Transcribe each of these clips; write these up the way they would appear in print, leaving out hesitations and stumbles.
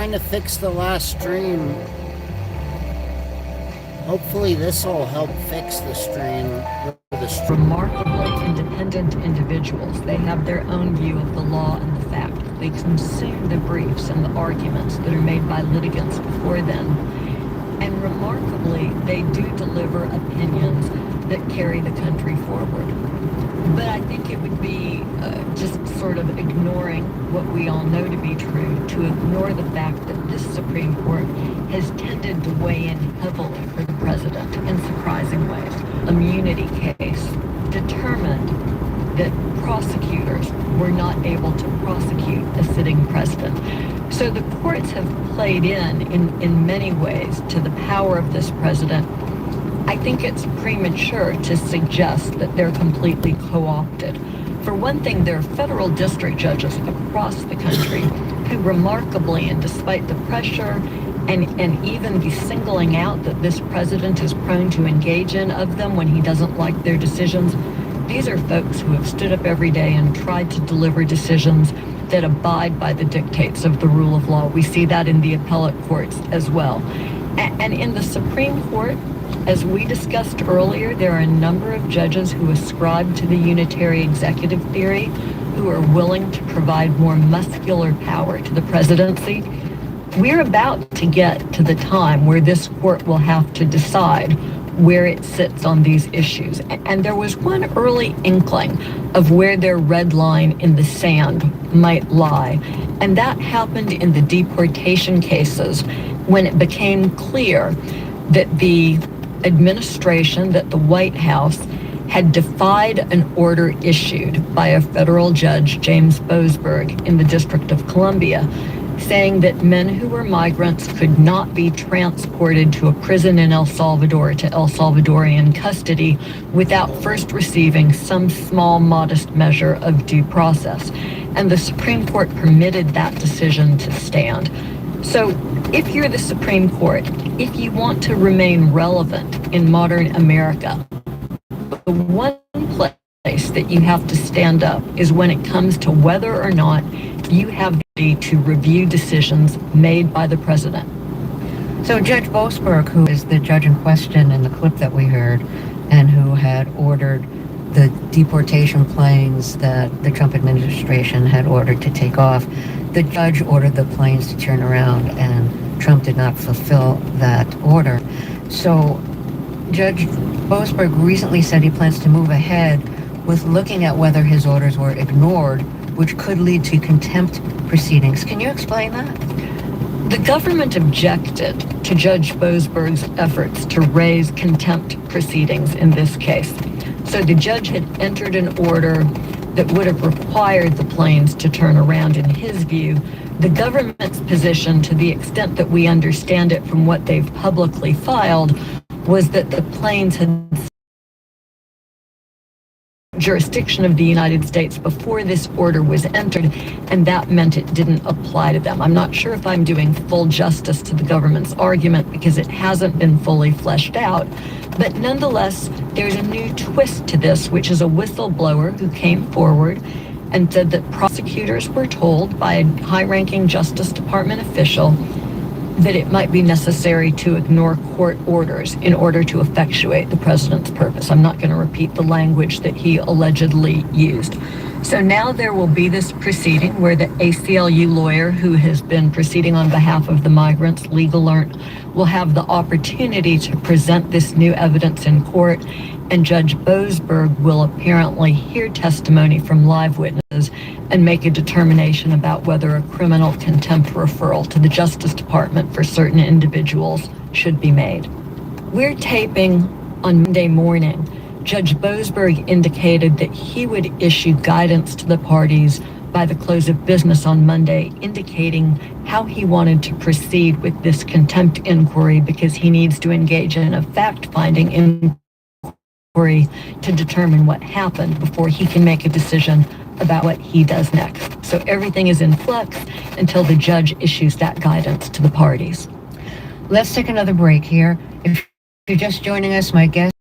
trying to fix the last stream. Hopefully this will help fix the stream. Remarkably independent individuals. They have their own view of the law and the fact. They consume the briefs and the arguments that are made by litigants before them. And remarkably, they do deliver opinions that carry the country forward. But I think it would be just sort of ignoring what we all know to be true, to ignore the fact that this Supreme Court has tended to weigh in heavily for the president in surprising ways. Immunity case determined that prosecutors were not able to prosecute a sitting president. So the courts have played in many ways to the power of this president. I think it's premature to suggest that they're completely co-opted. For one thing, there are federal district judges across the country who remarkably, and despite the pressure and even the singling out that this president is prone to engage in of them when he doesn't like their decisions, these are folks who have stood up every day and tried to deliver decisions that abide by the dictates of the rule of law. We see that in the appellate courts as well. And in the Supreme Court, as we discussed earlier, there are a number of judges who ascribe to the unitary executive theory, who are willing to provide more muscular power to the presidency. We're about to get to the time where this court will have to decide where it sits on these issues. And there was one early inkling of where their red line in the sand might lie. And that happened in the deportation cases when it became clear that the administration, that the White House had defied an order issued by a federal judge, James Boasberg, in the District of Columbia, saying that men who were migrants could not be transported to a prison in El Salvador to El Salvadorian custody without first receiving some small, modest measure of due process. And the Supreme Court permitted that decision to stand. So if you're the Supreme Court, if you want to remain relevant in modern America, the one place that you have to stand up is when it comes to whether or not you have the ability to review decisions made by the president. So Judge Boasberg, who is the judge in question in the clip that we heard, and who had ordered the deportation planes that the Trump administration had ordered to take off, the judge ordered the planes to turn around, and Trump did not fulfill that order. So Judge Boasberg recently said he plans to move ahead with looking at whether his orders were ignored, which could lead to contempt proceedings. Can you explain that? The government objected to Judge Boasberg's efforts to raise contempt proceedings in this case. So the judge had entered an order that would have required the planes to turn around. In his view, the government's position, to the extent that we understand it from what they've publicly filed, was that the planes had jurisdiction of the United States before this order was entered, and that meant it didn't apply to them. I'm not sure if I'm doing full justice to the government's argument because it hasn't been fully fleshed out, but nonetheless, there's a new twist to this, which is a whistleblower who came forward and said that prosecutors were told by a high-ranking Justice Department official that it might be necessary to ignore court orders in order to effectuate the president's purpose. I'm not going to repeat the language that he allegedly used. So now there will be this proceeding where the ACLU lawyer who has been proceeding on behalf of the migrants, LegalAlert, will have the opportunity to present this new evidence in court, and Judge Boasberg will apparently hear testimony from live witnesses and make a determination about whether a criminal contempt referral to the Justice Department for certain individuals should be made. We're taping on Monday morning. Judge Boasberg indicated that he would issue guidance to the parties by the close of business on Monday, indicating how he wanted to proceed with this contempt inquiry because he needs to engage in a fact-finding inquiry to determine what happened before he can make a decision about what he does next. So everything is in flux until the judge issues that guidance to the parties. Let's take another break here. If you're just joining us, my guest,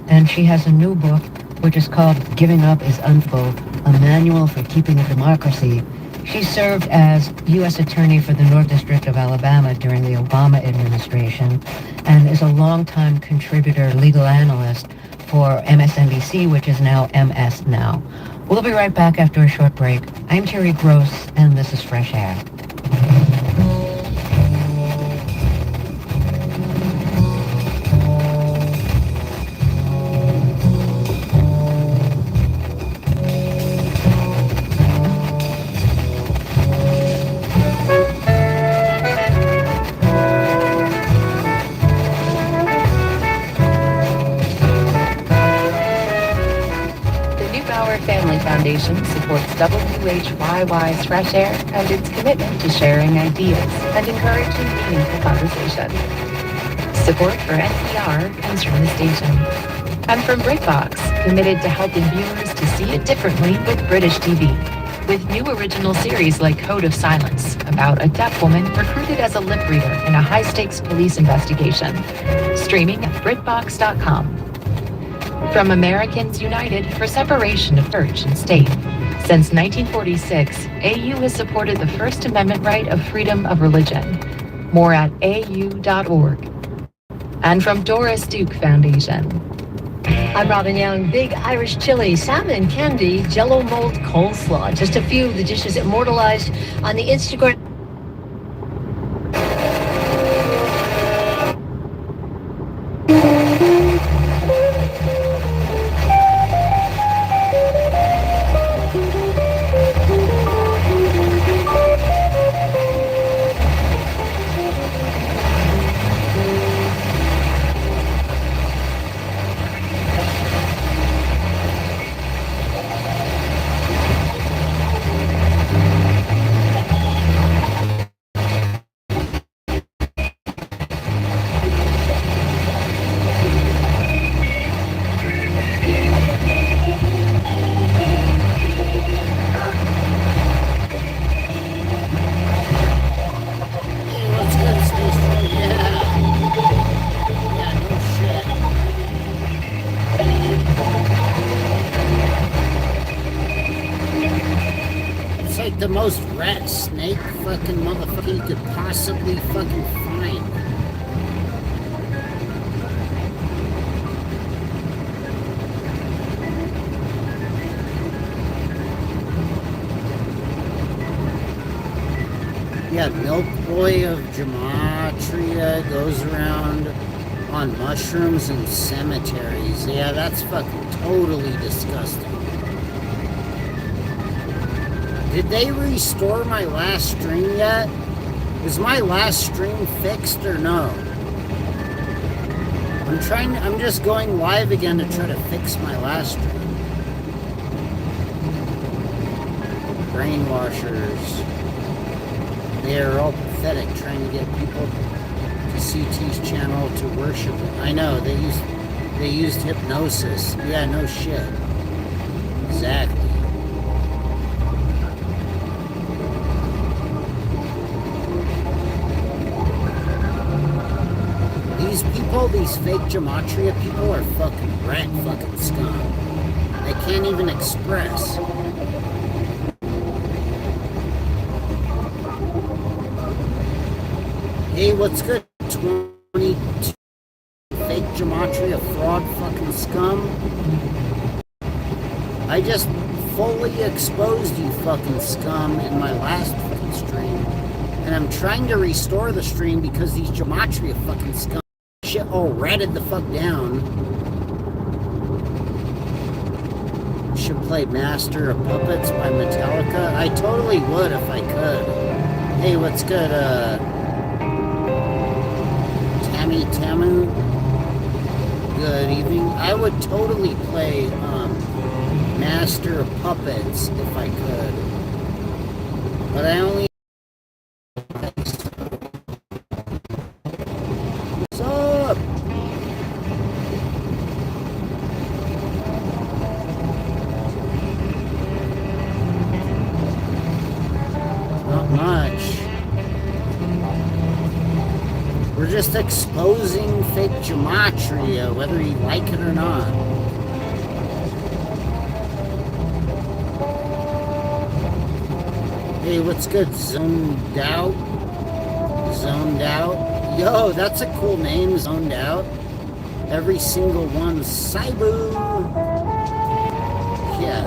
and she has a new book, which is called Giving Up is Unfold, a manual for keeping a democracy. She served as U.S. Attorney for the North District of Alabama during the Obama administration and is a longtime contributor, legal analyst for MSNBC, which is now MS Now. We'll be right back after a short break. I'm Terry Gross, and this is Fresh Air. Family Foundation supports WHYY's Fresh Air and its commitment to sharing ideas and encouraging meaningful conversation. Support for NPR comes from the station. And from BritBox, committed to helping viewers to see it differently with British TV. With new original series like Code of Silence, about a deaf woman recruited as a lip reader in a high-stakes police investigation. Streaming at BritBox.com. From Americans United for Separation of Church and State. Since 1946, AU has supported the First Amendment right of freedom of religion. More at au.org. And from Doris Duke Foundation. I'm Robin Young. Big Irish chili, salmon, candy, jello mold coleslaw. Just a few of the dishes immortalized on the Instagram. The most rat snake fucking motherfucker you could possibly fucking find. Yeah, Milk Boy of Gematria goes around on mushrooms and cemeteries. Yeah, that's fucking totally disgusting. Did they restore my last stream yet? Is my last stream fixed or no? I'm just going live again to try to fix my last stream. Brainwashers. They are all pathetic, trying to get people to CT's channel to worship it. I know, they used hypnosis. Yeah, no shit. Exactly. These fake Gematria people are fucking rat fucking scum. They can't even express. Hey, what's good? 22 fake Gematria fraud fucking scum. I just fully exposed you fucking scum in my last fucking stream. And I'm trying to restore the stream because these Gematria fucking scum shit all ratted the fuck down. Should play Master of Puppets by Metallica. I totally would if I could. Hey, what's good? Tammy Tamu. Good evening. I would totally play Master of Puppets if I could. But I only just exposing fake Gematria, whether you like it or not. Hey, what's good? Zoned Out? Zoned Out? Yo, that's a cool name, Zoned Out. Every single one, Saibu. Yeah,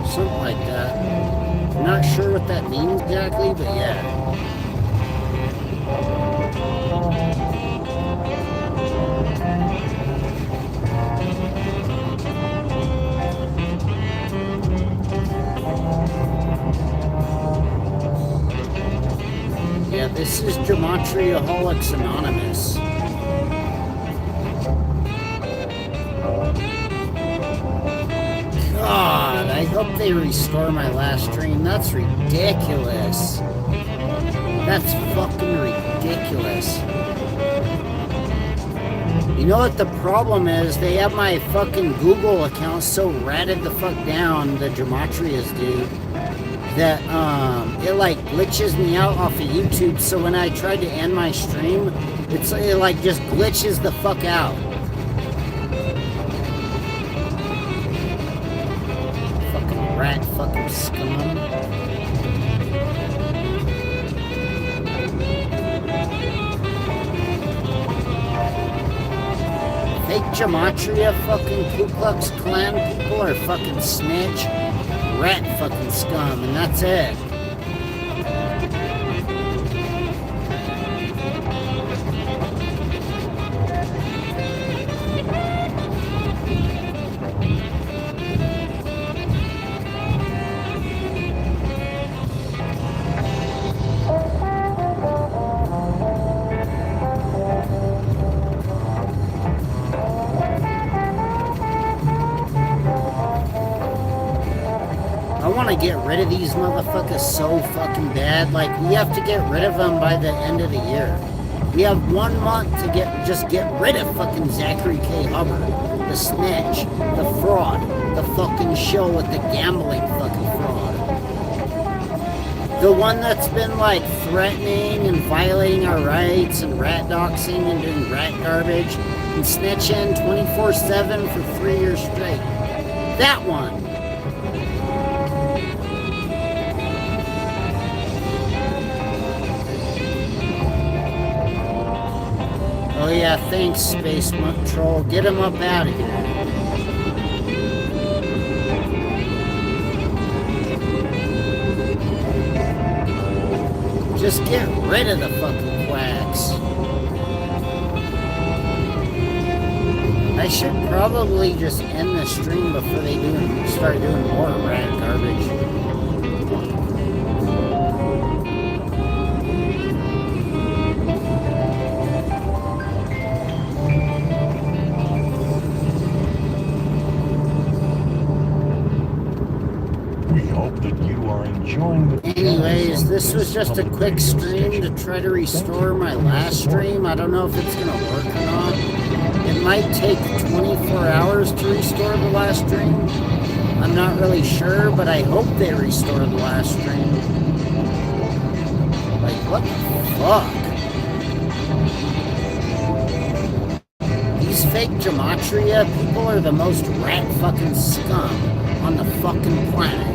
something like that. I'm not sure what that means exactly, but yeah. Yeah, this is Gematriaholics Anonymous. God, I hope they restore my last stream. That's ridiculous. That's fucking ridiculous. You know what the problem is? They have my fucking Google account so ratted the fuck down, the Gematrias do, that it like glitches me out off of YouTube. So when I tried to end my stream, it like just glitches the fuck out. Fucking rat, fucking scum. Fake Gematria fucking Ku Klux Klan people are fucking snitch, rat fucking scum, and that's it. I want to get rid of these motherfuckers so fucking bad. Like, we have to get rid of them by the end of the year. We have 1 month to just get rid of fucking Zachary K. Hubbard, the snitch, the fraud, the fucking show with the gambling fucking fraud. The one that's been like threatening and violating our rights and rat doxing and doing rat garbage and snitching 24/7 for 3 years straight. That one. Oh yeah, thanks, Space Troll. Get him up out of here. Just get rid of the fucking quacks. I should probably just end the stream before they start doing more rat garbage. Anyways, this was just a quick stream to try to restore my last stream. I don't know if it's going to work or not. It might take 24 hours to restore the last stream. I'm not really sure, but I hope they restore the last stream. Like, what the fuck? These fake Gematria people are the most rat fucking scum on the fucking planet.